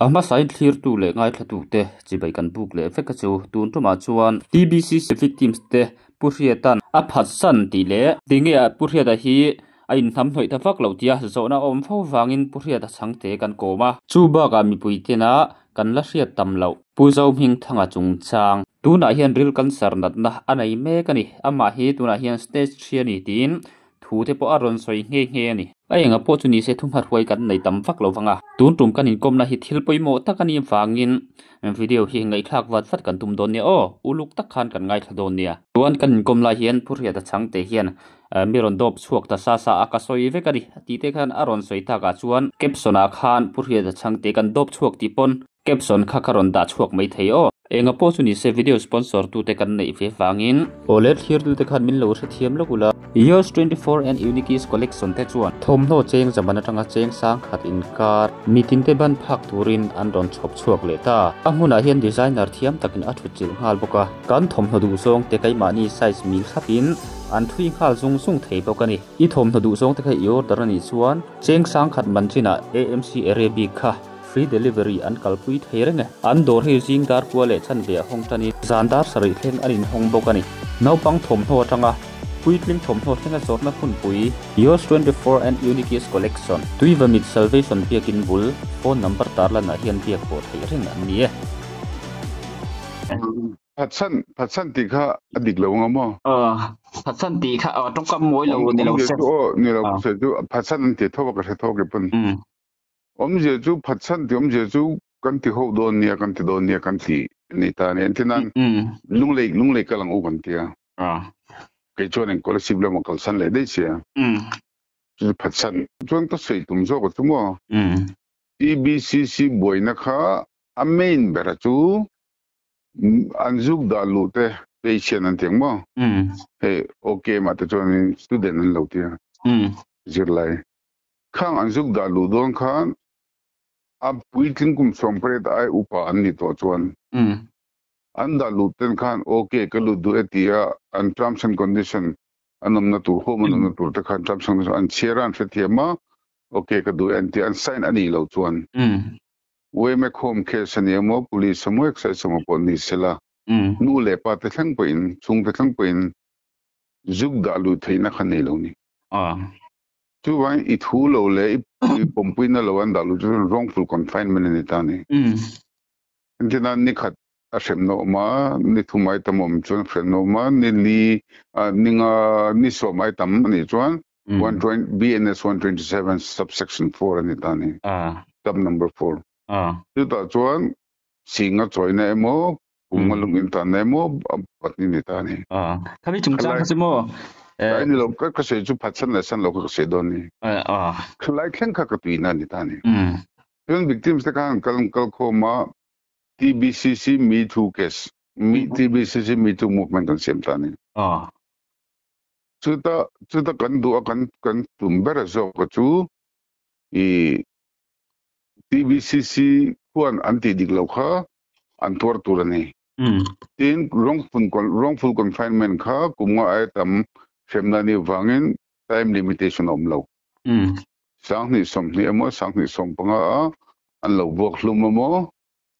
ama sai thlir tu le ngai thatu te chibai kan buk le feka chu tun tuma chuan TBC victims te puriatan a phat san ti le dinge a puriata hi a in tham hnoi ta fak lo tia zona om pho wangin puriata changte kan koma chu ba ga mi puitena kan la hriat tam lo puzau hing thanga chung chang tuna hian ril kan sarnat na anei me kani ama hi tuna hian stage 3 ni tin thu te po aron soi nge ni ainga po chu ni se thum har huai kan nei tam fak lo wanga tun tum kan in kom na hi thil poimo takani wangin video hi ngai thak wat fat kan tum don ni o uluk tak khan kan ngai thadon nia tuan kan in kom la hian phuria ta changte hian miron dop chuak ta sa sa akasoi ve kari ti te khan aron soi ta ka chuan capsona khan phuria ta changte kan dop chuak ti pon capson kha karon da chuak mai thei o enga po chu ni se video sponsor tu te kan nei ve wangin olet hir tu te khan min lo sa thiam lo kula Years 24 and Unique's collection te chuan thomno cheng zamana tanga cheng sang khat in kar mitin te ban phak turin an ron chhop chuak le ta amuna hian designer thiam takin a thu chil ngal boka kan thomno du song te kai mani size mi khapin an thui khal zung sung thei bokani I thomno du song te kai yor darani chuan cheng sang khat manchina AMC Arabic kha free delivery an kalpui theirenge an dor hi jing dar kwale chan be hong tani zandar sari thleng anin hong bokani naupang thomno atanga Puitling thom tho thenga zorna phun pui Yours 24 and Unique's collection tuiva mit salvation biakin bul phone number tarla na hian biak po thei ring an ni Patsan ti kha adik lo ngamo patsan ti kha tong kam moi lo ni lo se ni lo se ju patsan ti thoba ka tho ke pun je ju patsan ti je ju kan ti ho don nia kan ti don nia kan ti ni ta ne tinan lunglei ka lang u kan ti cái chỗ này có là xịp là một câu sanh lại đấy chứ, chứ phát sanh, chúng ta xây tung cho cái chúng mà, TBCC boy na kha, amen bera chú, anh giúp đã lụt thế, patient anh tiếng mà, hey, okay mà tôi cho nên student anh lâu tiền, giật lại, khang anh giúp đã lụt don khan, áp bụi tin cũng xong phải đại upa anh đi tổ chuan, anda luten khan okay ka ludu etia an terms and condition anam na tu home anam na tu ta khan terms and condition an cheran fetiama okay ka du anti an sign ani lo chuan we me khom case ani mo police mo exercise mo pon ni sela nu le pa te thang poin chung te thang poin zug da lu theina khan nei lo ni tu wai it hu lo le pompuina lo an da lu wrongful confinement ni ta ni entina ni khat a shem no ma ni thumai tamom chuan shem no ma ni li ninga ni so mai tam ni chuan 120 BNS 127 subsection 4 ani tani tab number 4 tu ta chuan singa choina emo kungalung in ta nemo patni ni tani kami chung chang chimo ai ni lo ka se chu phatsan la san lo ka se don ni khlai khen kha ka tuina ni tani yun victims ta kan kal khoma TBCC Me Too case. TBCC Me Too movement on same time. Chuta kan du kan tumbera zo ko chu TBCC kuan anti diglaw kha an tortura ni. Tin wrongful confinement kha kumwa ay tam femna ni wangin time limitation omlaw. Sang ni som ni amo sang ni som panga an law bok lumamo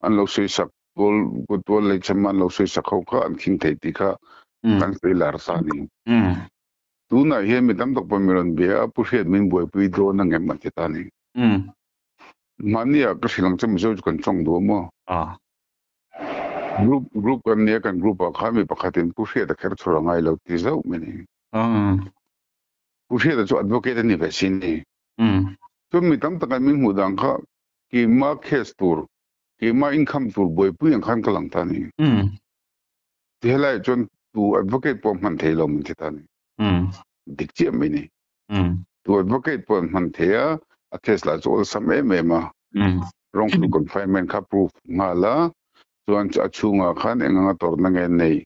an lo sei sak tol le chaman lo sei sak kha an king thei ti kha kan sei lar sa ni tu na he mi tam tok pamiron be a pu het min boy pui do na ngem ma ta ni mania ka silang cham zo kan chong do mo group kan ne kan group a kha mi pakhatin pu het a kher chora ngai lo ti zo me ni pu het a chu advocate ni ve sin ni tu mi tam tak min hu dang kha ki ma case tur ki ma income tur boy pu yang khan kalang ta ni ti helai chon tu advocate pom man thei lo min ta ni dik chi me ni tu advocate pom man thei a case la zo sam me ma wrongful confinement ka proof ngala chuan cha chunga khan enga tor na nge nei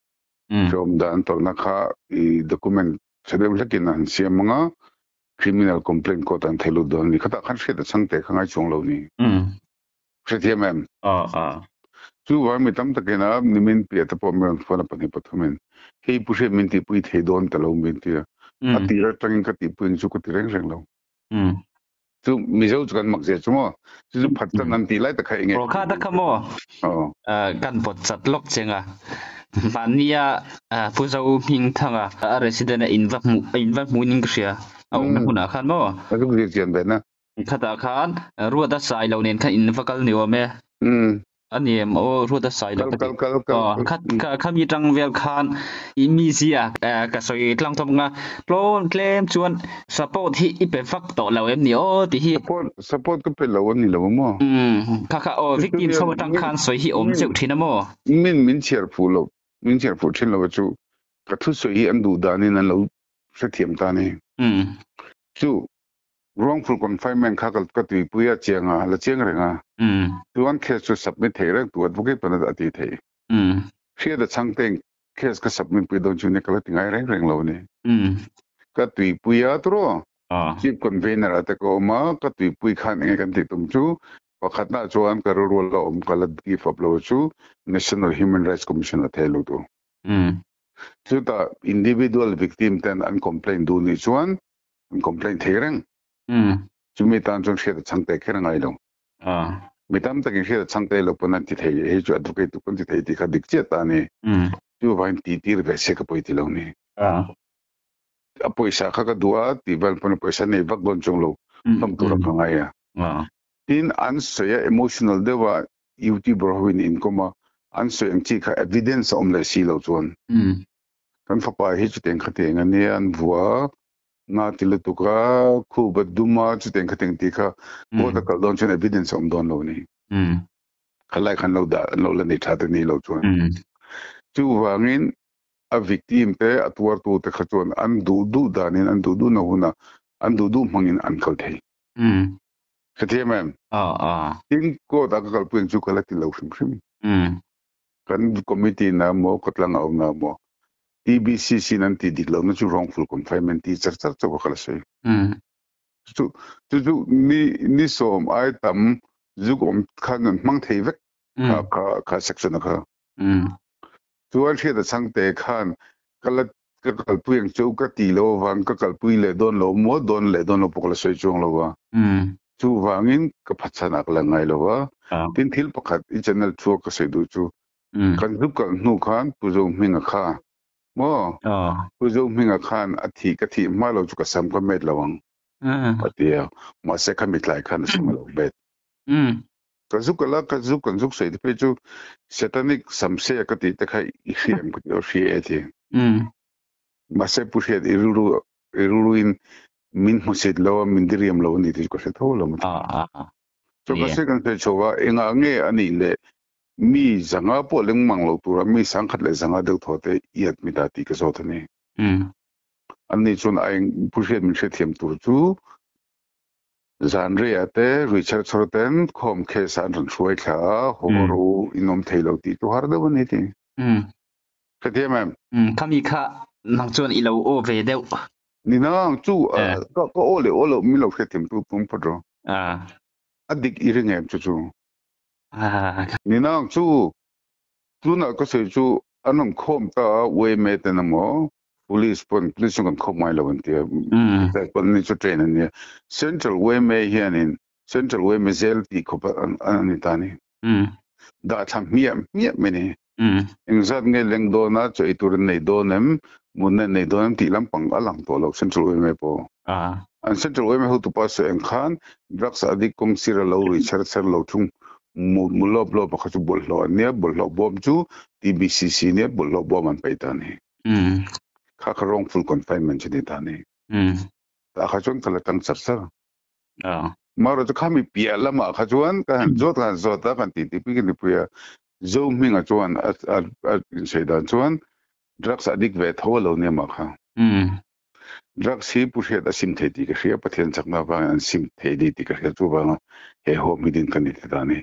rom dan tor na kha I document sedem lakin an siamanga criminal complaint court an thelu don ni khata khan se ta changte khangai chung lo ni Pretty chu wa mi tam takena nimin pi ta pom ran fona pani pathumen hei pushe min ti pui thei don ta lo min ti atira tangin ka ti pui chu ku ti reng reng lo chú mi dâu chú cần mặc gì chú mò chú phát chân nằm tí lại tất cả nghe pro kha ta khamo kan pot chat lok chenga mania pu zo ming thanga resident inva muning sia au na huna khan mo chú gì chuyện vậy nè khata khan ruwa da sai lo nen khan in vakal niwa me ani em o ruwa da sai lo kati khat mi tang vel khan mi sia ka soi tlang thom nga plon claim chuan support hi ipe fak to lo em ni o ti hi support ko pe lo ni lo mo kha o victim so tang khan soi hi om cheu thina mo min cheer fu thin lo chu ka thu soi hi an du da ni nan lo sa thiam ta ni chu wrongful confinement kha ka tu puya chenga la cheng renga tuan case to submit the rang tu advocate pana ati the here the changteng case ka submit pu don chu ne ka tingai reng lo ni ka tu puya tro chief convener ate ko ma ka tu pui khan nge kan ti tum chu pakhat na chuan ka ro lo om kala give up lo chu national human rights commission athe lo tu chu ta individual victim ten an complain du ni chuan complain the rang chu mi tan chung she chang te kherang ai lo mi tam ta ki she chang te lo pon ti thei he chu advocate tu pon ti thei ti kha dik che ta ni chu vain ti tir ve se ka poi ti lo ni a poisa kha ka dua ti bal pon poisa nei vak don chung lo tom tu ra khanga ya tin an se emotional de wa youtube ro win in koma an se ang chi kha evidence om le si lo chuan kan fa pa hi chu teng kha te nga ne an bua na ti le tu ka khu ba duma chu teng kha teng ti kha ko da kal don chen evidence om don lo ni khalai khan lo da lo la ni tha te ni lo chuan chu wangin a victim te atwar tu te kha chuan an du danin an du na huna an du mangin an khal thei khathia mem tin ko da ka kal pueng chu kala ti lo shim kan committee na mo kotlang au na mo TBCC nan ti dik lo na chu wrongful confinement ti char chu kala sei chu ni som ai tam zu om khan mang thei vek ka section kha chuan thia da chang te khan kala ka kal pueng chu ka ti lo wang ka kal pui le don lo mo don le don lo pokla sei chung lo wa chu wangin ka phachanak la ngai lo wa tin thil pakhat I channel chu ka sei du chu kan zu ka nu khan pu zo minga kha mo pu zo minga khan athi ka thi ma lo chu ka sam ka met lawang patia ma se ka mit lai khan sam lo bet ka zu ka la ka zu kan zu sei pe chu satanic samse ka ti ta khai hiam ku yo shi e thi ma se pu he iruru in min musit lo min diriam lo ni ti ko se tho lo ma so ka se kan pe chowa enga nge ani le mi zanga po leng mang lo tura mi sang khat le zanga de thote iat mi ta ti ka so thani ani chun ai pu he min se thiam tur chu zanre ate richard sorten khom khe san ran shoi kha horu inom thailo ti to har da bani ti khathia mem kami kha nang chon ilo o ve deu ni nang chu ko ole mi lo khe thiam tu pum podro adik iringem chu ni nang chu na ko se chu anom khom ta we me te na mo police kan khom mai lo antia ta pon ni chu train ni central we me hian in central we me zel ti ko an ta ni da tham mia me ni ingzat nge leng do na cho itur nei do nem mun nei do nem ti lam pang alang to lo central we me po an central we me hu tu pa se en khan drugs addict kum sira lo richard sir lo thung mulo blo ba khachu bol lo ne bol lo bom chu TBCC ne bol lo bom an pai ta ni kha wrongful confinement chi ta ni ta kha chon kala tang sar sar maro to khami pia lama kha chuan ka zot ta kan ti pi ni puya zo minga chuan a sei dan chuan drugs addict ve tholo ne ma kha drugs hi pu he da sim the ti ka hria pathian chakna ba an sim the di ti ka hria chu ba he ho mi din kan ni ta ni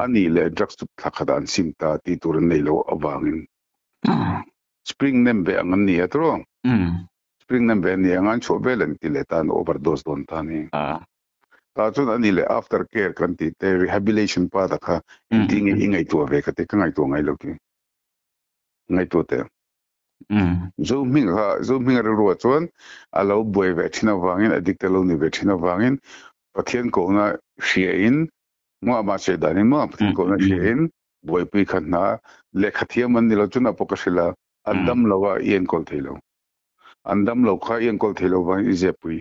ani le drugs tu thakha an sim ta ti tur nei lo awangin spring nem be an ni atro spring nem be ni an cho belen ti le tan overdose don ta ni ta chun ani le after care kan ti te rehabilitation pa da kha ding ingai tu ve ka te ka ngai tu ngai lo ki ngai tu te zo minga ro chuan alo boi ve thina wangin addict lo ni ve thina wangin ประเทศกูน่ะเชียนมั่วมาเสียดายนี่มั่วประเทศกูน่ะเชียนบ่อยปีขันนะเล็กขัดเทียมมันนี่เราจุนอปกสิละอันดัมเราว่าเอียนกอลเทโลอันดัมเราข้าเอียนกอลเทโลว่าอิเจปุย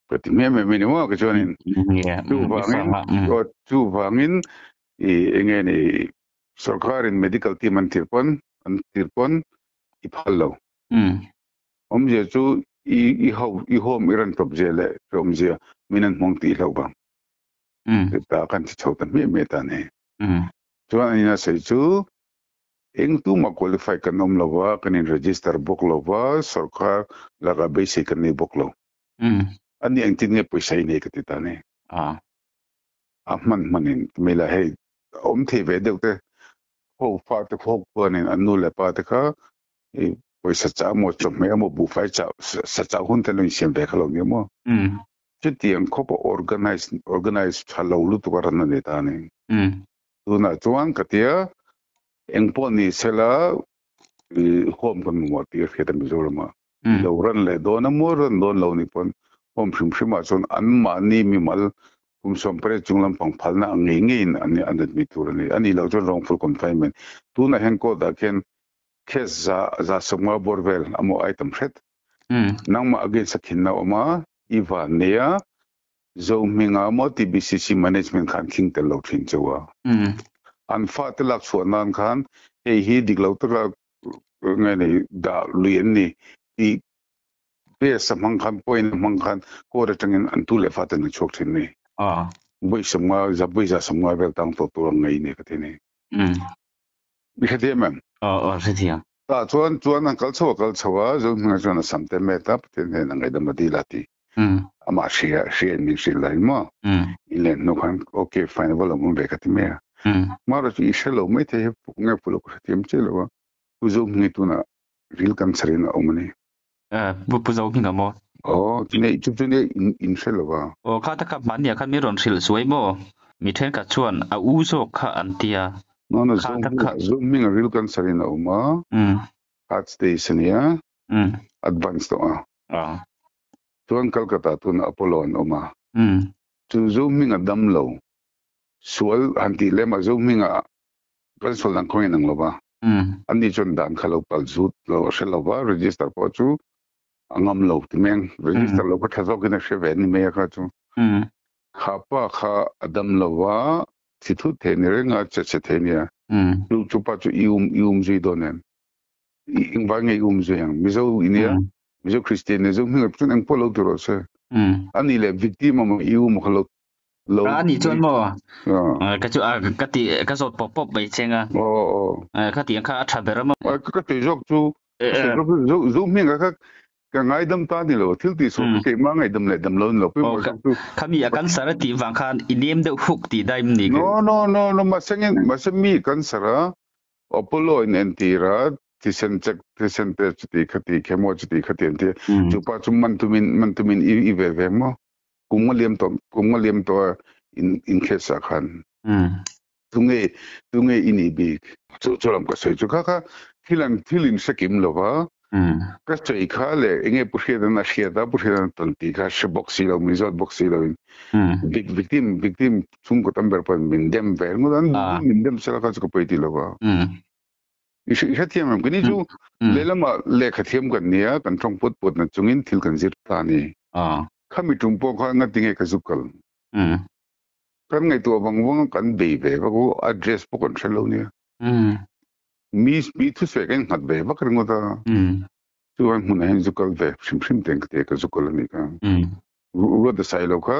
ก็ที่ไม่นี่มั่วก็ชวนินจูบางอินก็จูบางอินเองนี่สรการิน medical team มันทิรปนอีพัลโลเจจูอีโฮมอิรันทบเจเล่เจมินันมองตีเราบ้างแต่กันที่ชาวตันไม่ตานี่ชวนนี่นะเสจูเองตู้มาคุริฟายกันนมเราว่ากันin register book เราว่าสรการละก็ basic กันใน book เราอันนี้เองที่เนี่ยไปใช้ในกันที่ตานี่มันไม่ละให้ที่เวเดียวแต่พวกฟาตพวกคนนี่อันนู้นแหละปาตค่ะไปสัจจะหมดจบไม่เอาบุฟเฟ่จะสัจจะหุ่นแต่เราเสียงเด็กเราเนี่ยมั้งจุดที่ยังเขาบอก organize ชาลาวลุตุการนั่นเองตานี่ตัวน่ะจวนกันที่เองพอนี่เสละโฮมกันมั่วที่เรื่องมิโซรามาเรารันเลยโดนมั่วรันโดนเรานี่พอนโฮมชิมมาจนอันมานี่มีมัลคุมสมเปรย์จุงลำพังพัลน่ะเงี้ยอันนี้มีตัวนี้อันนี้เราจะ wrongful confinement ตัวน่ะเห็นก็ได้แค่za semua borvel amo item set nang ma again sa kinna oma iva nia zo minga mo TBCC management khan king tel lo thin chawa an fa te lak suanan khan hi diglo ta ngai nei da luyen ni i pe samang khan point mang khan ko ra tangin an tu le fa te na chok thin ni boi samwa vel tang to ngai ne ka the ni mi khate mam thế thì ta chuan an kalchawa zo nga chuan samte meta ten he nang idam di lati ama shia ni shil lai mo ile no khan okay fine wala mun be katime maro chi shelo me te nge pulo ko tem chelo zo ngi tuna real cancer na omani bu zo ngi mo ne chu ne in shelo wa kha ta ka man ya khan mi ron shil suai mo mi then ka chuan a u zo kha antia no zoom minga real cancer na uma heart station ya advanced tuan Kolkata tun Apollo na uma tu zoom minga damlo sual anti lema zoom minga principal ng coin ng loba ani chon dan khalo pal zut lo shelawa register po chu angam lo timeng register lo ko thazo gina sheve ni me ka chu khapa kha adam lowa situ tenere nga che tenia lu chupa chu zui donen ingwang zui yang mizo inia mizo christian zo hinga chun ang polo duro se ani le victim mo khalo lo ani chon mo ka chu ka ti ka sot pop bai chenga ka ti ka thabera mo ka ti jok chu zo hinga ka ngai dam ta ni lo thil ti so ke ma ngai dam le dam lo lo pe mo khami akan sara ti wang khan inem de huk ti daim ni no masemi kan sara Apollo in entira tisen ti khati chemo ti khati ente chupa chumman tumin I ve mo kumaliam to in khesa khan tunge ini big cholam ka sei chu kha thilin sakim lova ka chei kha le enge pusheda na sheda pusheda tanti kha shboxi lo mizot boxi lo victim chung ko tamber pan min dem ver mudan min dem sala ka ko peti lo ba ikhathiam am kini chu lelama le khathiam kan nia kan thong pot na chungin thil kan zir ta ni khami tum po kha nga tinge ka zukal kan ngai to wang kan be ba ko address po kan thalo ni mi thu se kan hat be ba kar ngota chuan mun hen zukal ve shim teng te ka zukal ni ka ro da sai lo ka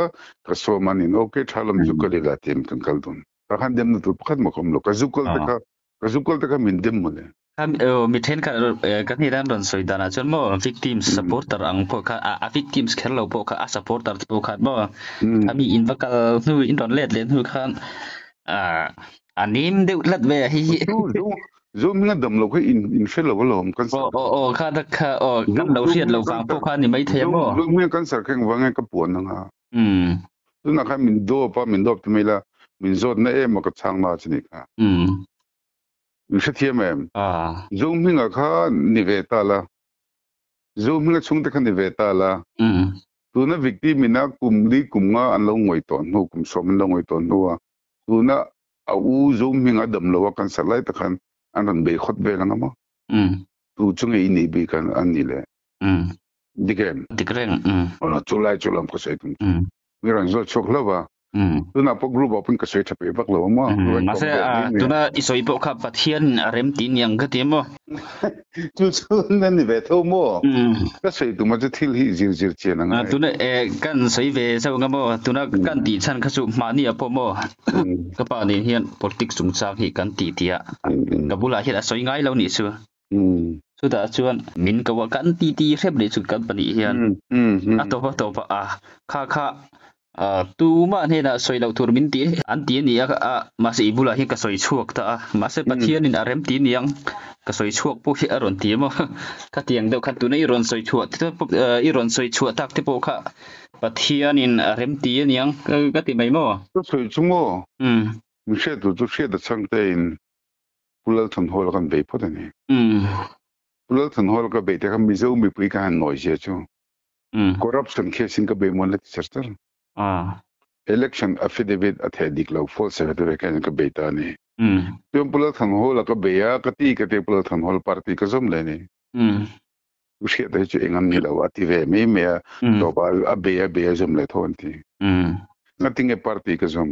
so man in okay thalam zukal ga tem kan kal dun ta khan dem tu khat mo khom lo ka zukal ta ka min dem mo le mi then ka ni ran don soi dana chon mo victim supporter ang po ka a victims khelo po ka a supporter po khat mo ami in bakal nu in don let len hu khan anim de lat ve hi zo minga dam lo ko in shelo lo kan kha da kha kan lo riat lo wang po khan ni mai the mo zo minga kan sar kheng wang ka pon nga tu na kha min do tu mela min zot na e mo ka chang na chini ka Nishathiam Zoom hinga kha niveta la Zoom hinga chung ta kha niveta la tu na victim mina kum di kum nga an lo ngoi ton no kum som an lo ngoi ton no tu na au zo minga dam lo kan salai ta khan an ran be khot be langa ma tu chunge ini be kan an ni le dikem ona chulai chulam ko sai tum mi ran zo chok lova tu na po group open ka sai chape bak lo ma mase tu na isoi po kha pathian rem tin yang ka temo tu na ni ve tho mo ka sai tu ma thil hi jir chen nga tu na kan sai ve sa nga mo tu na kan ti chan kha su ma ni apo mo ka pa ni hian politics sung chang hi kan ti tia ka bula hi a soi ngai lo ni su so da chuan min ka wa kan ti rep ni chu kan pani hian a to pa kha tu ma ne na soi lo tur min ti an ti ni a ma se bula hi ka soi chuak ta ma se pathian in arem ti niang ka soi chuak po hi aron ti mo ka tiang deuh khat tu nei ron soi chuak ti i ron soi chuak tak te po kha pathian in arem ti niang ka ti mai mo soi chu mo mi she tu she da chang te in pulal thon hol kan be pho ni pulal thon hol ka be te ka mi zo mi pui ka han noi je chu corruption case in ka be mon le ti election affidavit at hedik law false certificate kan ka beta ni yung pula thang hol ka beya kati kate pula thang hol party ka zom le ni uske da chu engam ni law ati ve me to ba beya zom le thon ti nothing a party ka zom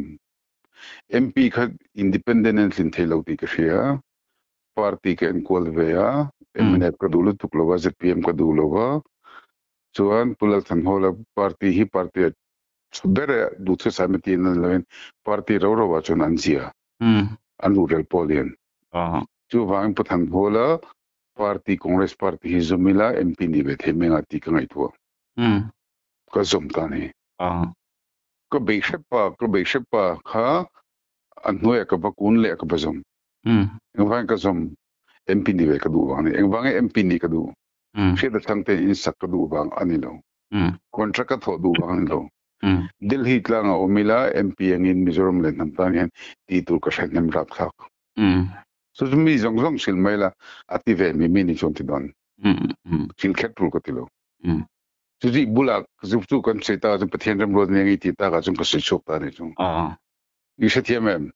mp kha independent lin thelo ti ka sia party ka en kol veya emne ka dulu tuklo ZPM ka dulu wa chuan pula thang hol party hi party bere dutse samiti na len party ro wa chon anjia an rural polian chu wang pathan hola party congress party hizumila mp ni be themenga ti ka ngai tu ka zom ta ni ko be shepa kha an noya ka bakun le ka bazom wang ka zom mp ni be ka du wang ni wang mp ni ka du she da changte in sak ka du wang anilo contract ka tho du wang lo Delhi tlang omila MP angin Mizoram le namtan yan titul ka shet nem rap khak so mi zong sil maila ative mi mini chonti don sil khetul ko tilo so ji bula zu kan seta ju pathian ram ro ne ngi ti ta ga chung ka chok ta ne chung you should hear mem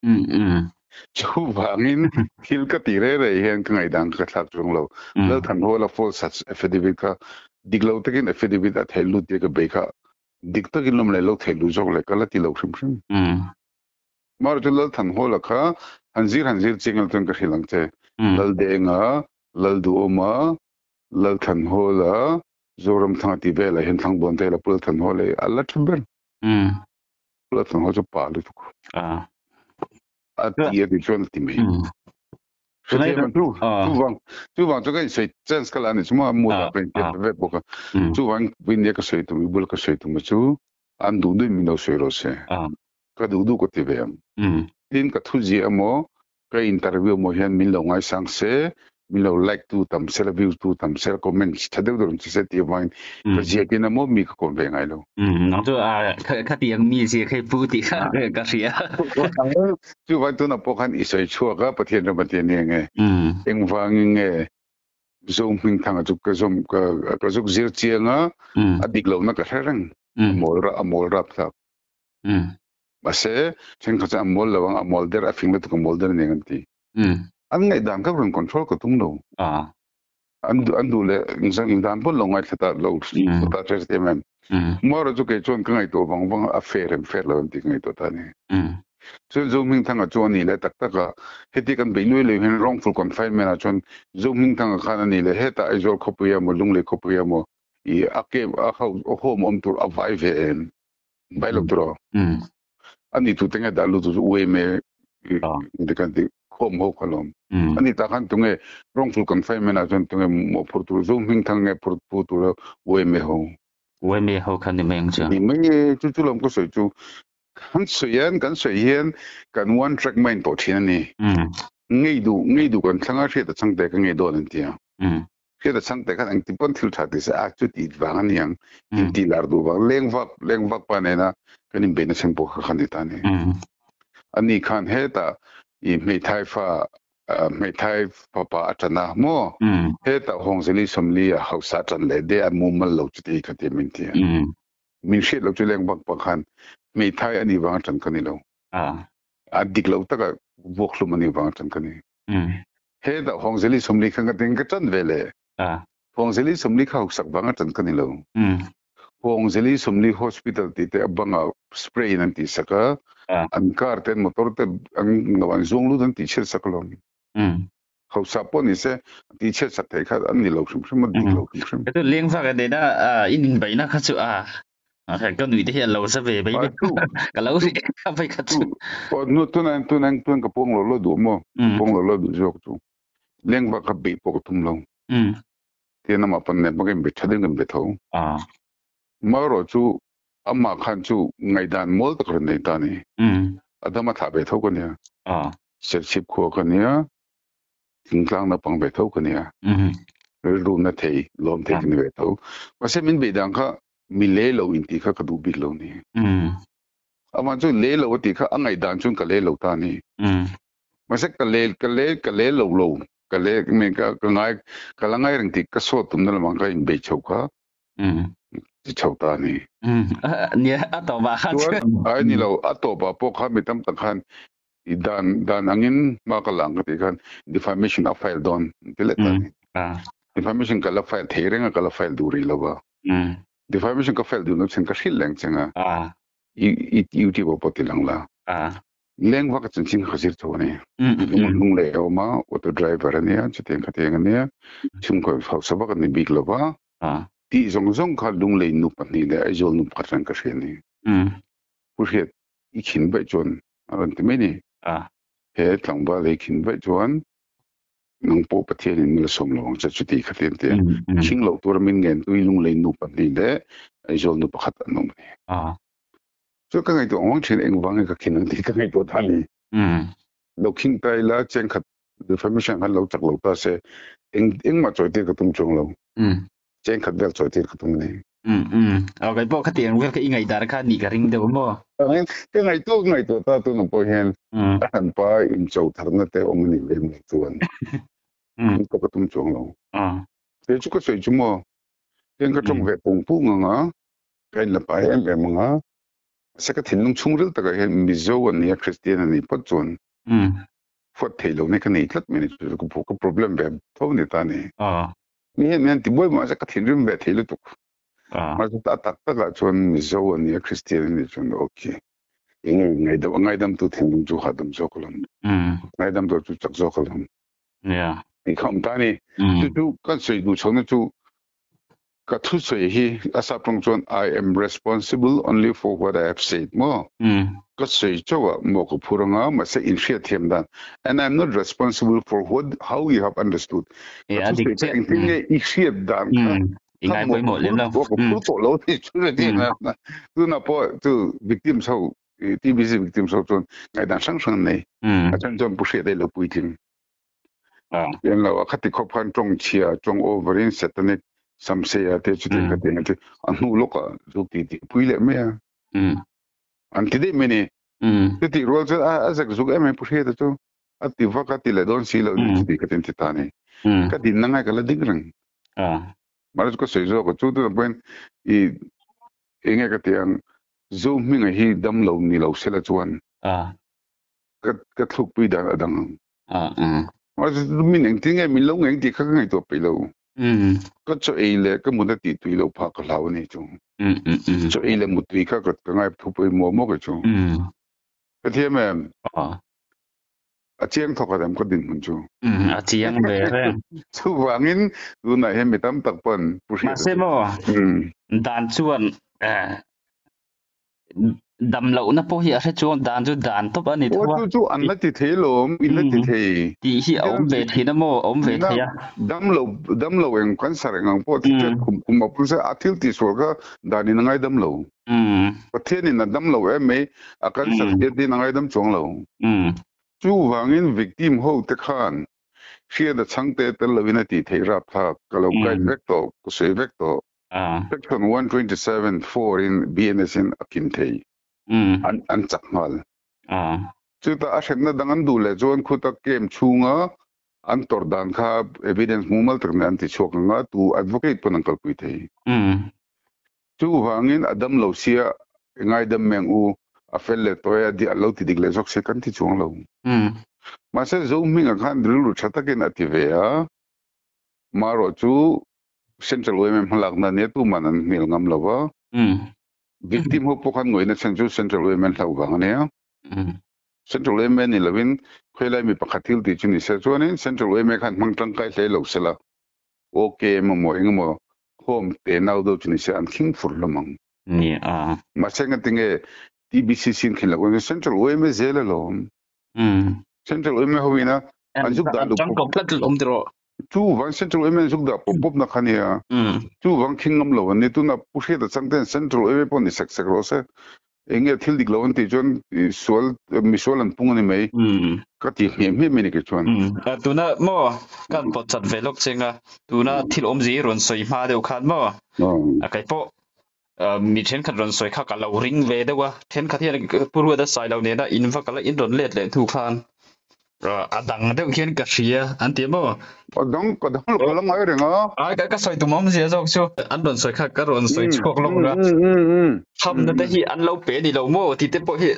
chu wangin khil ka ti re hen ka ngai dang ka thak chung lo la than ho la false such affidavit ka diglo takin affidavit at helu ti ka be kha dikta kilom le lo thelu jok le kala ti lo shim mar tu lal than hola kha hanjir chingal tun ka khilang che lal denga lal du oma lal than hola zoram thang ti vela hin thang bon te la pul than hole alla thumber pul than ho jo pa lu tu ti di chon ti me tu wang tu ka sei chance kala ni chuma mo ta pen ke ve boka tu wang win ne ka sei tu mi bul ka sei tu ma chu an du mi no sei ro se ka du ko ti ve tin ka thu ji amo ka interview mo hian min lo ngai sang se min lo like tu tam sel view tu tam sel comments thade dur chi se ti wang ka ji ke na mo mi ka kon ve ngai lo no tu ka ti ang mi si khai pu ti ka ria tu wang tu na po khan isai chua ka pathian ra pathian nge eng wang nge zom hing thang chu ka zom ka zuk zir chianga adik lo na ka tharang amol rap thak base chen kha amol lawang amol der afing le tu amol der ne nganti an ngai dang ka run control ko tung lo andu le ngzang dan pon lo ngai thata lo ta tres te mem moro chu ke chon ka ngai to bang affair lo ti ngai to ta ne so zooming thanga chon ni le tak taka heti kan be le hen wrongful confinement a chon zooming thanga khana ni le heta ai zol khopuya mo lungle khopuya mo I ake a home om tur avai ve en bai lo tro ani tu tenga dalu tu we me de kan de home ho kolom ani ta kan tunge wrongful confinement a chon tunge mo por tu zooming thanga por tu we me ho kan ni meng cha ni meng chu lom ko soi chu kan suyen kan one track mind to thina ni ngei du kan thanga the ta changte ka ngei do nan tia the ta changte ka ang tipon thil tha dis a chu ti wang yang ti lar du wang leng vak pa ne na kan be na sem po kha ni ta ni ani khan he ta I me thai papa atana mo he ta hong seli somli a hausa tan le de a mumal lo chi ka te min tia min shet lo chu leng bak pakhan me thai ani wang chan kani lo adik lo taka wok lu mani wang chan kani he da hong zeli somli khang ka teng ka chan vele hong zeli somli kha sak wang chan kani lo hong zeli somli hospital ti te abanga spray nan ti saka an car ten motor te ang ngawan zong lu dan ti cher sakalom hậu sapon ise ti cher sak thai kha an ni lo shum shum dik lo shum cái liên phát cái đấy đó in bảy nó khác chỗ phải có người thế lâu sẽ về bảy cái lâu thì phải khác chỗ no tunan ka pong lo du mo pong lo du jok tu leng ba ka be po tum lo ti na ma pan ne ba ke be thadin kan be tho ma ro chu amma khan chu ngai dan mol tak ran nei ta ni adama tha be tho ko ne sel sip kho ko ne tingklang na pang be tho ko ne room na thei lom thei ni be tho ma se min be dang kha mi le lo in ti kha ka du big lo ni ama chu le lo ti kha angai dan chun ka le lo ta ni ma se ka le lo ka le me ka ngai ka la ngai ring ti ka so tum na ma ka in be chau kha ti chau ta ni ni a to ba kha ai ni lo a to ba po kha mi tam ta khan dan angin ma ka lang ti khan defamation of file don ti le ta ni defamation ka la file thering ka la file duri lo ba defamation ka file du no chen ka shil leng chenga YouTube po ti lang la leng wa ka chen ching khasir cho ne lung le o ma auto driver ne chu ten ka teng ne chung ko phau sa ba ka ni big lo ba ti zong kha lung le nu pa ni le ai jol nu pa ran ka she ni pu he I khin ba chon an ti me ni he tlang ba le khin ba chon nang po pa the ni la som lo cha chu ti kha ten te ching lo tur min ngen tu lung le nu pa ni le ai jol nu pa khat an nom ni so ka ngai to ong chen eng wang ka khin ti ka ngai to tha ni lo khin tai la chen khat defamation han lo chak lo ta se eng ma choi te ka tum chong lo chen khat bel choi te ka tum ni cái bộ cái tiền cái ngày ta cái nị cái ring đâu mà cái ngày to ta tu no po hen han pa in chou thar na te ong ni le mi chuan ko ka tum chong lo te chu ko sei chu mo ten ka trong ve pung pu nga cái là phải em về mga sẽ có thiên nông chung ril ta cái mi zo an ya Christian ani pat chuan phật thầy lo ne ka nei tlat me ni chu ko problem ve tho ni ta ni mi ti boy ma sẽ có thiên rim ve thei lo tu ma ta ta ga chuan mi zo an ya Christian ni chuan okay ngai dam tu thiên nông chu hadam zo ko lam ngai dam tu chu chak zo ko lam ni kham ta ni chu kan sei du chong na chu ka thu sei hi asa prong chuan I am responsible only for what I have said mo ka sei chawa mo ko phuranga ma se in shia them dan and I'm not responsible for how you have understood dik che I shia dan ngai boy mo lem lo ko pu to lo ti chu le ti na tu na po tu victim so TBC victim so chuan ngai dan sang nei a chan chon pu she de lo pui tin yan lo khati khop khan tong chia tong overin satanic some say te chu te ka te anu loka zu ti pui le me an ti de me ni ti ro cha a za zu em pu she de chu a ti va ka ti le don si lo ti ka ten ti ta ni ka din na ngai ka la dig rang ma ko se zo ko chu tu ben nge ka te ang zo mi ngai hi dam lo ni lo se la chuan ka thuk pui da adang ma mi neng ti nge mi lo nge ti kha ngai to pe loก็จะเอเล่ก็มุดติดตุยเราพักเหล่านี้จูจะเอเล่มุดตุยข้าก็ง่ายทุบไปมัวมกจูก็เทียมแม่อาเจียงทอกกันก็ดินมันจูอาเจียงเลยชูวางินดูไหนเห็นไม่ตั้มตักปนมาเซโมด่านชวนดำเหล่านะพวกเฮียใช้ชวนด่านจูด่านทบอันนี้ทั่วจูอันนั้นติดเทลมอินนั้นติดเทที่เฮียอมเวทีนะโมอมเวทีอะดำเหล่าเองกันสารงังพวกที่จะคุมมาพูดซะอาทิตย์ที่สุดก็ด่านนี้นั่งไอ้ดำเหล่าประเทศนี้นั่งดำเหล่าไม่อาการสารเด็ดที่นั่งไอ้ดำจงเหล่าจูวางินวิกติมโฮเตคานเชื่อแต่ช่างเตะแต่ละวินาทีเทราพากก็เราใกล้เวกโตก็เสียเวกโตSection 127(4) in BNS in Akintay an chakmal chuta a hrenna dangan du le zon khuta kem chunga an tordan kha evidence mumal tak nan ti chokanga tu advocate ponang kalpui thei chú vangin adam lo sia ngai dam meng u a fel le toya di lo ti dik le jok se kan ti chuang lo ma se zo mi nga khan drill ru chata ke na ti ve ya maro chu central women halak na ne tu manan mil ngam lo wa victim ho pokhan ngoi na central women hlau wang ne central women ni lovin khwelai mi pakhatil ti chuni se chuanin central women khan mangtang kai hle lo sela okay mo engmo home te nau do chuni se an king fur lamang ni ma senga tinge TBC sin khila ko central women zela lo central women ho wina an juk da lu chẳng complete lom dro chu wang central women juk da pop na khania chu wang king ngam lo ni tu na pushe da changten central women pon ni sak sak ro se enge thil dik lo an ti chon sol mi sol an pung ni mai ka ti me me ni ke chon tu na mo kan pot chat velok chenga tu na thil om zi ron soi ma deu khan mo a kai po mi then khat ron soi kha ka lo ring ve dewa then khat hian purwa da sai lo ne da in va kala in ron let le thu khan adang deuh khian ka hria an ti mo adang lo lang ai renga ka soi tu mom zia jok chu an ron soi kha ka ron soi chok lo ra tham na hi an lo pe ni lo mo ti te po hi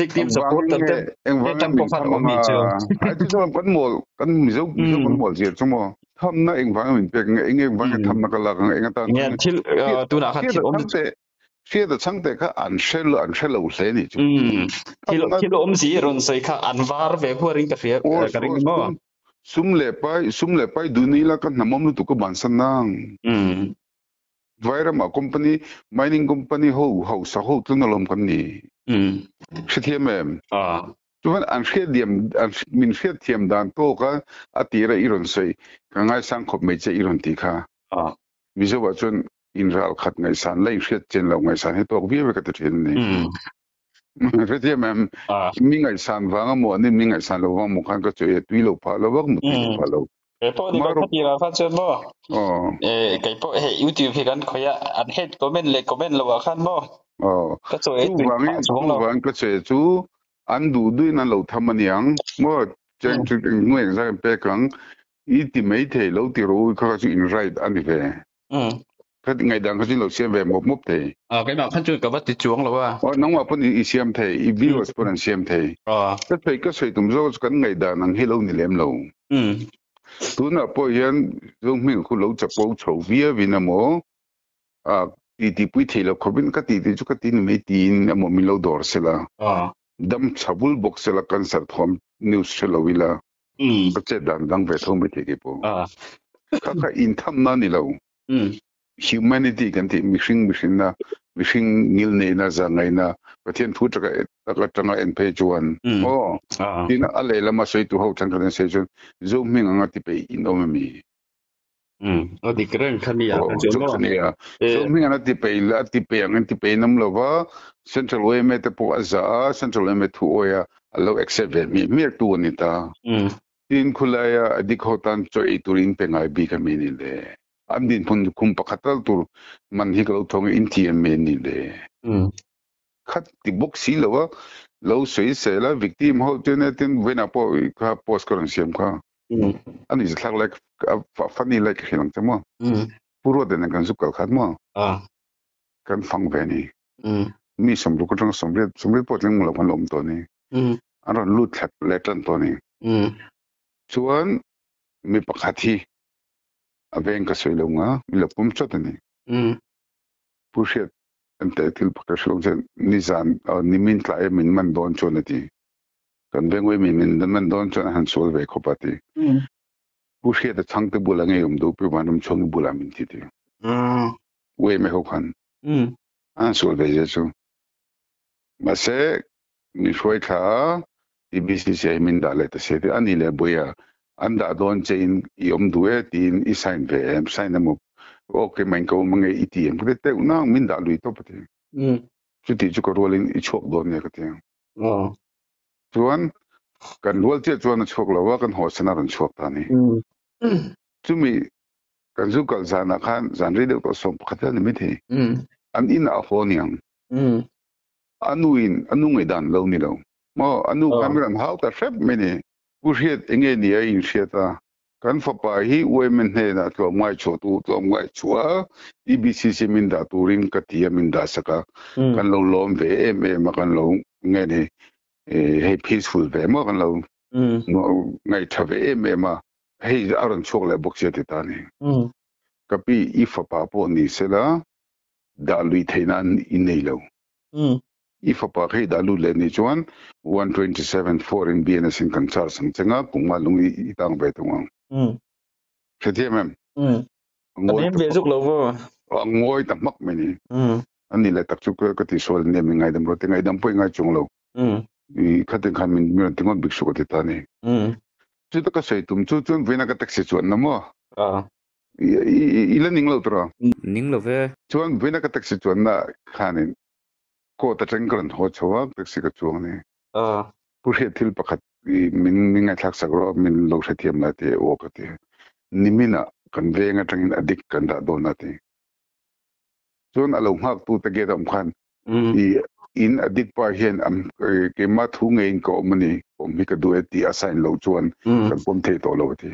victim support ta te eng wang tam po khan om ni chu ai ti so kan mol kan mi zo kan mol zia chu mo tham na eng wang min pe eng wang tham na kala eng ta ya thil tu na kha thil om phía的场地，他按射了噻你就。thil om si ron soi kha an var ve ko ring ka hria ka ring mo sum le pai duni la kan namam nu tu ko bansan nang Vaira ma company mining company ho sa ho tlung na lom kan ni sithiam tuan an hria diam an min hria thiam dan to ka atira iron sei ka ngai sang khop me che iron ti kha mi zo wa chun in ral khat ngai san lai hriat chen lo ngai san he to vi ve ka te thin ni sithiam mi ngai san wanga mo ni mi ngai san lo wang mo khan ka che tui lo pha lo wak mu ti pha lo po ni ka khati ra pha chen mo kai po he YouTube he kan khoya an head comment le comment lo wa khan mo ka cho e tu wang ka che chu an du du na lo thamaniang mo chen chu ngoi za pe kang i ti mei the lo ti ro ka chu in right an ve ka ngai dang ka chu lo siam ve mop the cái nào khăn chui cả bắt ti chuông lo wa nang wa pon i siam the i viewers pon an siam the ka sei tum zo kan ngai da nang hello ni lem lo tu na po yan zong mi khu lo cha po chho via vina mo ti pui the lo khobin ka ti chu ka ti ni me tin amo mi lo dor sela dam chabul box sela concert hom news chelo wila ka che dan dang ve thong be ke po ka in tham na ni lo humanity kan ti mishing ngil ne na za ngai na pathian thu taka tanga en pe chuan tin ale lama sei tu ho chang kan se chu zo ming anga ti pe in om mi di kren khania zo ming anga ti pe la ti pe ang ti pe nam lo wa central way me te po aza central way me thu oya alo accept mi tu ni ta tin khulaya adik hotan choi turin pe ngai bi ka mi ni le andin pun kum pakatal tur man hi kalo thong in ti me ni le khat ti box si lo lo sei se la victim ho tin wena po ka post karon siam kha ani thak like funny like hilang chamo puro de na kan su kal khat mo kan phang ve ni mi som lu ko tong som po tling lo kan lom to ni aron lut thak le tan to ni chuan mi pakhathi aveng ka soilo nga mila pum chotani pushet ante til pakashlo jen nizan nimin tla min man don chonati kan bengwe min man don chon han sol ve khopati pushet da changte bulange yum do pe manum chong bulamin ti ti we me ho khan an sol ve jesu mase ni shoi kha TBC min dale ta se ani le boya anda don chain yom duwe tin i sign ve em sign mo okay man ko mange itm ko te na min da lui to pati chu ti chu ko rolin i chok don ne ka te chuan kan rol che chuan chok lo wa kan ho sana ran chok ta ni chu mi kan zu kal zana khan zan ri de ko som khata ni mi the an in a honiang anu ngai dan lo ni lo mo anu kameran how ta shep mini pushet enge ni ai sheta kan fa pa hi women he na to mai chu tu to mai chua EBCC min da turin ka tia min da saka kan lo lom ve ma kan lo nge ne hey peaceful ve mo kan lo no ngai tha ve ma hey aron chok le bok che ta ni ka pi ifa pa po ni se la da lui thainan in nei lo ifa pa he da lu le ni chuan 127 foreign BNS in control sam chenga kungma lungi itang be tong thế thì em anh em về giúp lâu vô ngồi tầm mắc mình anh đi lại tập trung cái tí số này mình ngày đêm rồi ngày đêm phải ngày chung lâu thì khát đến khát mình tiếng ngon bị sốt thì ta này chứ tất cả sự tụm chú chuyên về cái taxi chuẩn lắm mà ilan lâu rồi ning lo về chuyên về cái taxi chuẩn là khán nên cô ta tranh cái hồ chua taxi cái chuông này bữa hết thil bạc mình ngày thắc sắc rồi mình lâu sẽ tiêm lại thì ô cái nimina kan venga tangin adik kan da donati chon alo hak tu te ge dam khan in adik pa hian am ke ma thu ngein ko mani om mi ka du eti assign lo chuan kan pom the to lo ti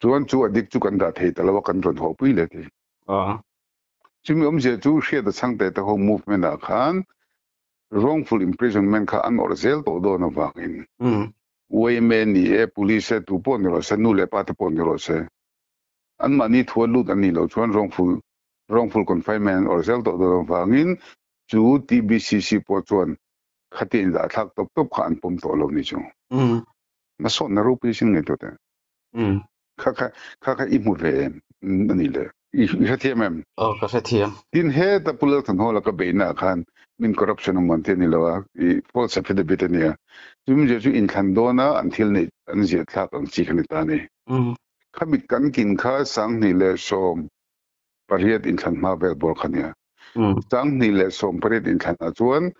chuan chu adik chu kan da the ta lo kan ron ho pui le ti chimi om je chu she da sang te ta ho movement a khan wrongful imprisonment kha an or zel to do na wangin women ni police tu pon ro se nu le pa te pon ro se an mani thua lut ani lo chuan wrongful confinement or zel to do wangin chu TBCC po chuan khatin da thak top top khan pom to lo ni chu na so na ro pi sin nge to te kha i mu ve ani le i thiam ka se thiam tin he ta pulal than hola ka beina khan min corruption man te ni lo i false affidavit ni chum je chu in khan dona until ni an je thak ang chi khan ta ni khamit kan kin kha sang ni le som pariat in khan ma vel bor khania sang ni le som pariat in khan a chuan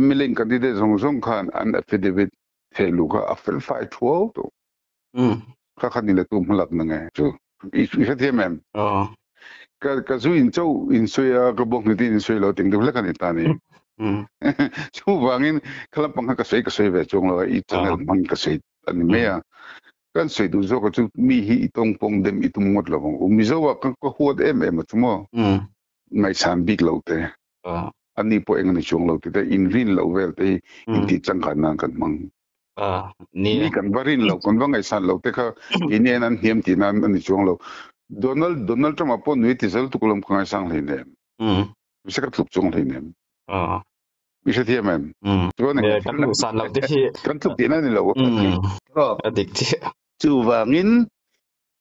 MLA candidate zong khan an affidavit thelu ka afel fight to kha khan ni le tum halak na nge chu i thiam ka zu in chau in soya ka bok ni tin soi lo ting de la kan ta ni chu wangin khala pang ka sei ve chung lo I channel man ka sei ani me ya kan sei du zo ka chu mi hi itong pong dem itum ngot lo mi zo wa ka huat em chumo ngai san big lo te ani po eng ni chung lo te in rin lo vel te in ti chang kan nan kan mang ni kan barin lo kon ngai san lo te kha inen an hiam ti nan ani chung lo Donald Trump upon nuit is al tukulam kung sang linem. Bisa ka tluk chung linem. Bisa tiya mem. Kan san lau ti kan tluk ti na nila wo. Addicti. Chu wangin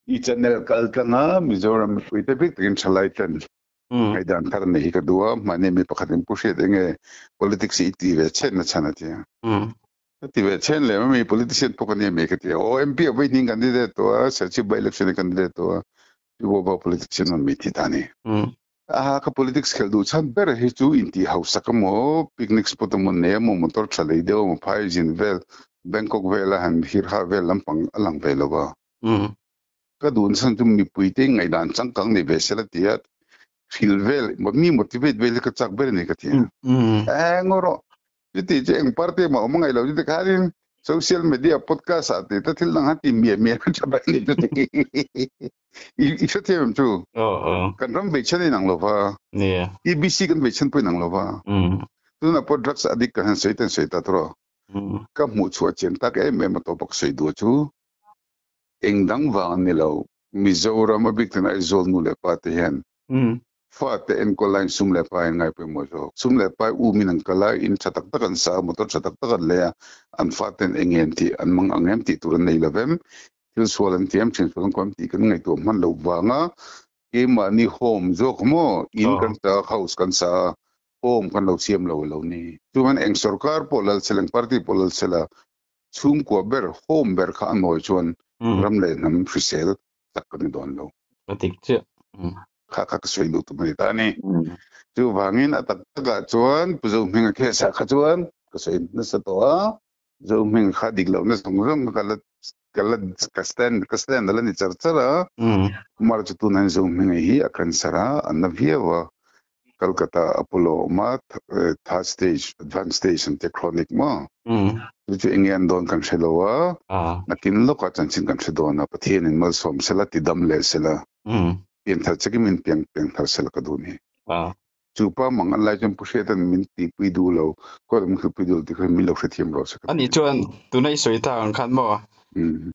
I channel kaltanga Mizoram kuita big tin salaitan. Ay dan tar na hikadua mane mi pakatin pushit enge politics iti ve chen na chana tiya. Ti ve chen le mi politician pokani me katiya. O MP awaiting candidate to search by election candidate to Iwo politician on mititani. Ka politics keldu chan ber hi chu inti house ka mo picnic spot mo ne mo motor chalai de mo phai jin vel Bangkok vela han hirha vel lampang alang vela ba. Ka dun san tum mi puite ngai dan chang kang ni vesela tiat fil vel mo mi motivate vel ka chak ber ni ka tia. Ngoro. Jiti jeng parte mo mo ngai lo jiti karin social media podcast ate ta til nang hati mi ka ba ni to Isa tiam tu. Kan ram bechen nang lova. EBC kan bechen pun nang lova. Tu na po drugs addict kan seita tro. Ka mu chua chen tak me to bok sei do chu. Engdang wang ni lo. Mizoram abik na izol nu le pa te hen. Fa te en ko line sum le pa ngai pe mo jo. Sum le pa u min ang kala in chatak takan sa motor chatak takan le an fa ten engenti an mang angem ti turan nei lavem. Til sualan tiam chen sualan kwam ti kan ngai to man lo wanga ke mani home zo mo in kan ta house kan sa home kan lo siam lo ni chuan eng sarkar polal seleng party polal sela chung ko ber home ber kha noi chuan ram le nam frisel tak kan don lo atik che kha soi lu tu mai ta ni chu wangin atak taka chuan puzo minga ke sa kha chuan ka soi na sa to a zo minga kha dik lo na song rong ka stand dala ni charchara mar chu tunan zo minga hi akan sara anna viawa Calcutta Apollo ma third stage advanced stage and chronic ma chu engian don kan shelowa nakin lo ka chanchin kan shedona pathian in mal som sela tidam le sela pian thar chakimin piang thar sela kaduni chu pa mangal lai jam pushetan min ti pidu lo ko dum khu pidu ti khoi min lo khethiam ro saka ani chuan tunai soita ang khan mo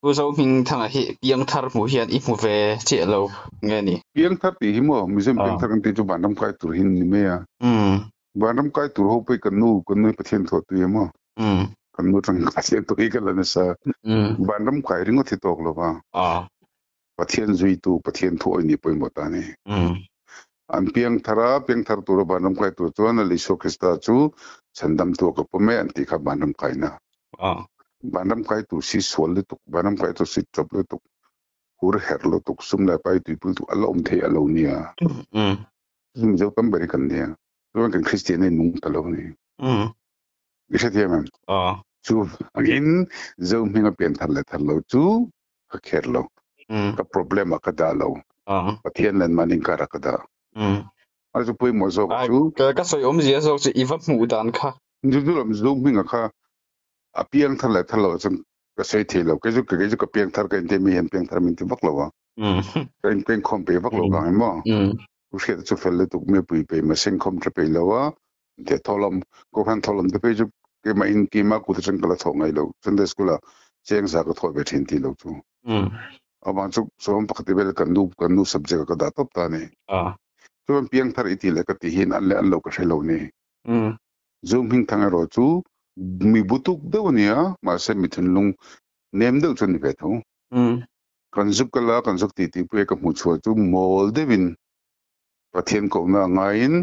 tu zo ming thanga hi piang thar mu hian i mu ve che lo nge ni piang thar ti hi mo mizem piang thar kan ti chu bandam kai tur hin ni me ya bandam kai tur ho pe kan nu pathian tho tu ye mo kan nu tang pathian to hi kala na sa bandam kai ringo thi tok lo ba pathian zui tu pathian tho ni poi mo ta ni an piang thar tur bandam kai tur chuan ali so krista chu chandam tu ko pome an ti kha bandam kai na bandam kai tu si sol le tuk bandam kai tu si chop le tuk hur her lo tuk sum la pai tu pul tu alom the alo nia zum zo kam bari kan nia tu kan christian ne nung ta lo ni bisa dia man chu again zo minga pen thar lo chu ka kher lo ka problem ka da lo pathian len maning kara ka da azu pui mo zo chu ka soi zia zo chi iwa mu dan kha ju lam zo minga kha a piang thar lo chung ka sei the lo ke ju ka piang thar ka inte mi hen piang thar min ti bak lo wa pen khom pe bak lo ga mo u she chu fel le tu me pui pe ma seng khom tra pe lo wa de tholam ko khan tholam de pe ju ke ma in ki ma ku de chang kala thong ai lo sunday school a cheng sa ka thoi be thin ti lo chu aban chu som pak ti bel kan nu subject ka da top ta ne chu piang thar iti le ka ti hin an le an lo ka shelo ne zoom hing thang ro chu mi butuk de nia ma se mi thun lung nem de chun ni be tho kan zup kala kan zuk ti pe ka mu chu chu mol de win pathian ko na ngain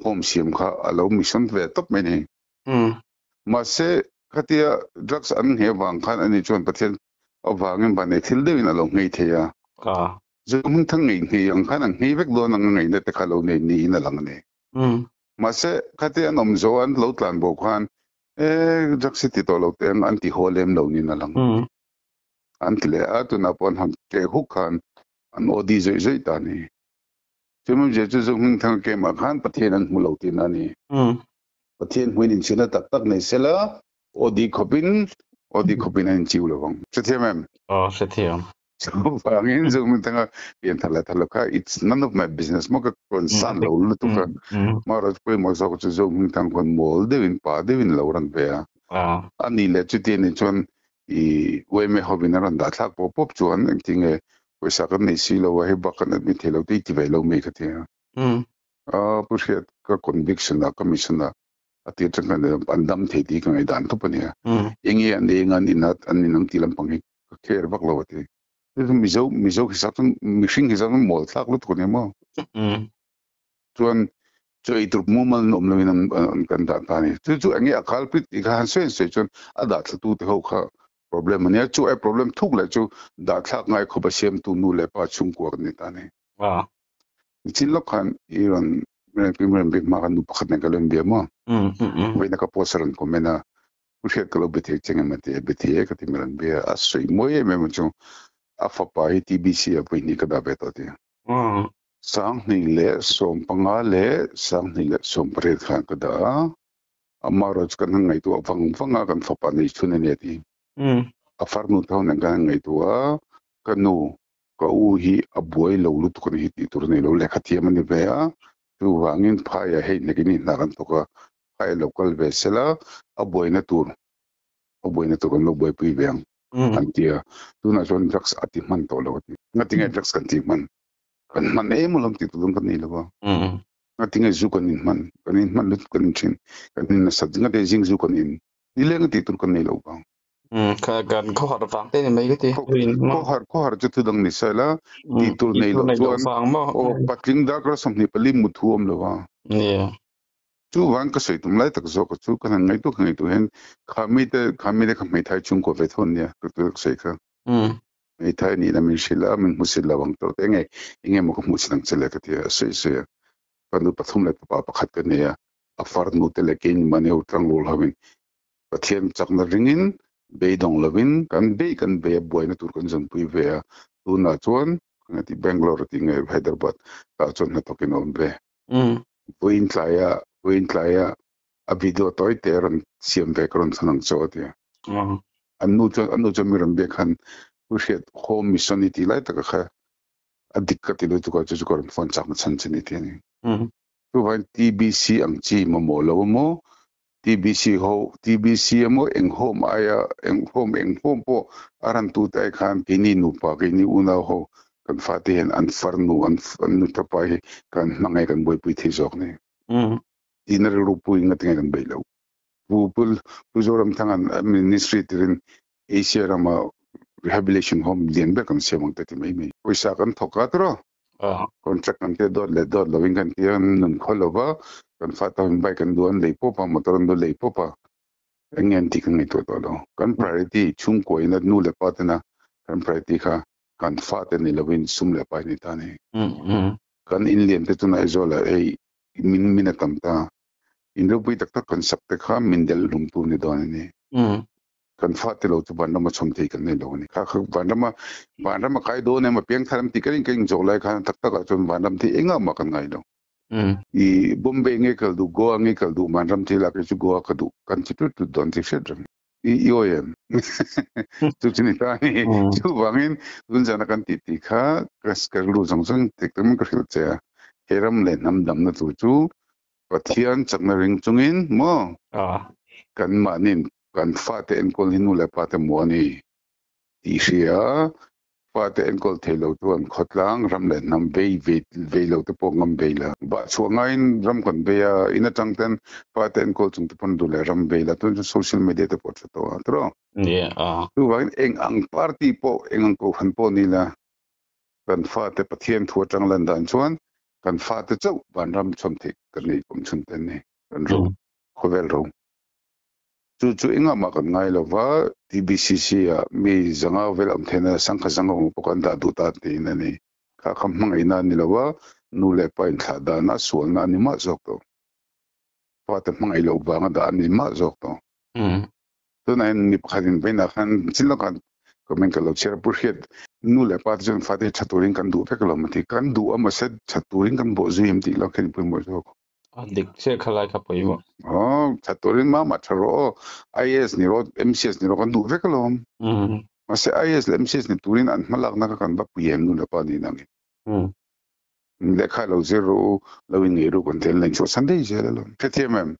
hom siam kha alo mission ve top me ni ma se khatia drugs an he wang khan ani chon pathian awangin ba ne thil de win alo ngei the ya zoom hing thang ngei ang khan ang ngei vek do nang ngei ne te khalo ne ni na lang ne ma se khatia nom zo an lo tlan bo khan drugs ti to lo te anti holem lo ni na lang antle atu na pon ham te hukhan an odi zoi ta ni chumum je chu zung thang ke ma khan pathian an mulo ti na ni pathian huin china tak nei sela odi khopin an chiu lo bang chethiam mem chethiam so bangin zung thang pian thala kha it's none of my business mo ka concern lo lu tu ka mara pe mo zo chu zung thang kon mol de win pa de win lo ran pe ani le chu ti ni chon I we me hobin ran da thak pop chuan ang tinge poisa kan nei si lo he bakan admi thelo ti ti ve lo me ka tia pushet ka conviction na commission na ati chang kan andam the ti kan dan to pania ingi an de ngan inat an nang ti lam pang ka kher bak lo ti mizo hisap mixing hisap mol thak lo to ne mo chuan choi tur mumal nom lo in kan da ta ni chu angi akal pit I khan se chuan ada tu te ho kha problem ne chu a problem thuk la chu da thak ngai kho ba sem tu nu le pa chung ko ni ta ne chin lo khan iron primary big ma kan nu pakhat ne kalon be mo we na ka posaran ko mena u she kalo be the cheng ma te be the ka ti meran be asoi moye me mo chu afa pa TBC a pui ni ka da be to ti sang ni le som panga le sang ni le som pre khan ka da amaroj kan ngai tu fanga kan fa pa ni chune ne ti afarnu thau nang kan ngai tu kanu ka u hi abuai lo lu tu kan hi ti tur nei lo le khatia mani be a tu wangin phaya he ne kini na kan to ka phai local be sela abuai na tur kan lo boi pi beng antia tu na jon drugs ati man to lo ti ngating drugs kan ti man e mo lam ti tu kan nei lo ba ngating zu kan in man lut kan chin kan na sa dinga de jing zu kan in ni le ngati tur kan nei lo ba kan ko har wang te ni mai ti ko har chu dang ni sala ti tur nei lo chuan o patling da kra som ni pali muthuam lo wa chu wang ka sei tum lai tak zo ko chu kan ngai tu hen khami te khamai thai chung ko ve thon nia ku tu sei kha mai thai ni na min shila min musil lawang to te ngai inge mo ko musilang chele ka ti sei kan du pathum le pa pakhat ka ne ya afar nu te le kin mane utrang lol havin pathian chakna ringin beidong lovin kan be boy na tur kan jong pui ve tu na chuan ngati Bangalore ti nge Hyderabad ta chon na tokin on be Point laya a video toy teran siam background sanang chotia anu cho miram bekhan pushet home mission iti lai ta kha adikkat ilu tu ko chu ko phone chak chan chani ti ni tu ban TBC ang chi mo lo mo TBC mo eng home aya eng home po aran tu tai khan kini nu pa kini una ho kan fatihen an farnu an nu tapai kan mangai kan boy pui thi jok ne dinner ru pui ngatinga kan bailo pupul puzoram tangan ministry tirin Asia rama rehabilitation home lian be kan semang tati mai poisa kan thoka tro contract kan te dot loving kan te nun kholova kan fata bai kan duan lei popa motoran do lei popa engen ti kan ito to kan priority chung ko ina nu le patna kan priority kha kan fata ni lovin sum le pa ni tani kan in lian te tuna izola ei min tamta indo pui tak concept te kha mindel lungtu ni don ni kan fate lo tu bandama chomte kan ne lo ni kha bandama kai do ne ma peng tharam ti kan jo lai khan tak tak chon bandam ti enga ma kan ngai lo I Bombay nge kal du Goa nge kal du bandam ti la ke chu Goa ka du kan ti tu don ti shedram I oyen tu chini ta ni chu wangin dun jana kan ti kha kas kar lu jong jong tek tam ka khil cha heram le nam dam na tu chu pathian chakna ring chungin mo kan manin kan fate en kol hinu le pate mo ni ti sia fate en kol thelo tu an khotlang ram le nam ve lo te po ngam ve la ba chuangain ram kon be ya ina tangten fate en kol chung te pon du le ram ve la tu social media te po to atro tu wa eng ang party po eng ang ko han po ni la kan fate pathian thu tang lan dan chuan kan fate chau ban ram chom thik kan ni pom chun ten ne kan ro khovel ro chu inga ma kan ngai lo wa TBCC ya mi zanga vel am thena sangkha zanga mo pokan da du ta ti na ni kha kham mang ina ni lo wa nu le pa in kha da na sual na ni ma zok to pa ta mang ai lo ba nga da ni ma zok to to na ni kharin be na khan chilo kan komen ka lo cher pur het nu le pa jon fa de chaturin kan du pe kilometri kan du ama set chaturin kan bo zim ti lo khen pu mo zok dik se khalai ka poi mo chaturin ma tharo IS ni ro MCS ni ro kan du ve kalom ma se IS le MCS ni turin an malak na kan ba piem nu le pa ni nang le kha lo zero lo in ero kon tel len cho sunday je lo ttmm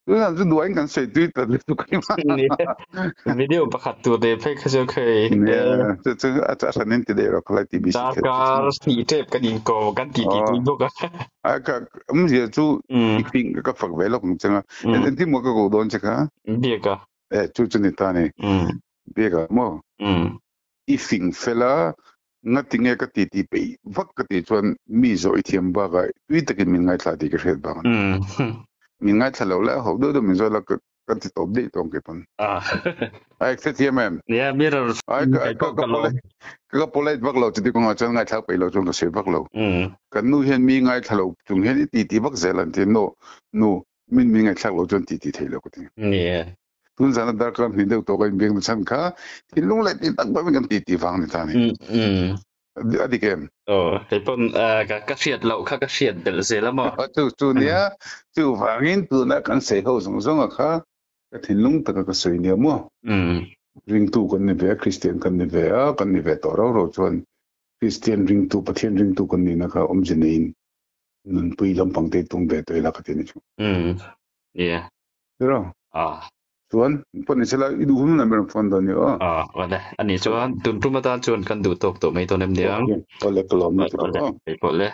la du duain kan se tu ta le tu kai ma video pakhat tu de pe kha jo khoi chu a sanin ti de ro khala TBC kar ni tep kan in ko kan ti bo ka ka je chu ping ka fak ve lo kung changa en ti mo ka go don chaka bia ka chu chu ni ta ne bia ka mo ifing fela ngatinge ka ti pe vak ka ti chuan mi zo ithiam ba ga tui takin min ngai thla ti ka hret ba min ngai thla la ho do min zo la ka ti top de tong ke pan ai ttmm ya mirror ai ka polite vak lo ti ko nga chan ngai thla pe lo chung se vak lo kan nu hen mi ngai thla lo chung hen ti vak zelan ti no min ngai thla lo chon ti thelo ko ti tun sana dar kan hinde to kan beng chan kha tilung lai ti tak ba min kan ti wang ni ta ni adikem he pon ka siat lo kha ka siat del se la mo tu nia tu wangin tu na kan se ho song song kha ka tilung ta ka soi nia mo ring tu kan ni ve Christian kan ni ve kan ni ve to ro chon Christian ring tu pathian ring tu kan ni na kha om jenein nun pui lam pang te tung be to la ka ti ni chu yeah ro chuan pon isela idu hun na mer phone da ni wala ani chuan tun tu mata chuan kan du tok to mai to nem diang to le kolom ni to le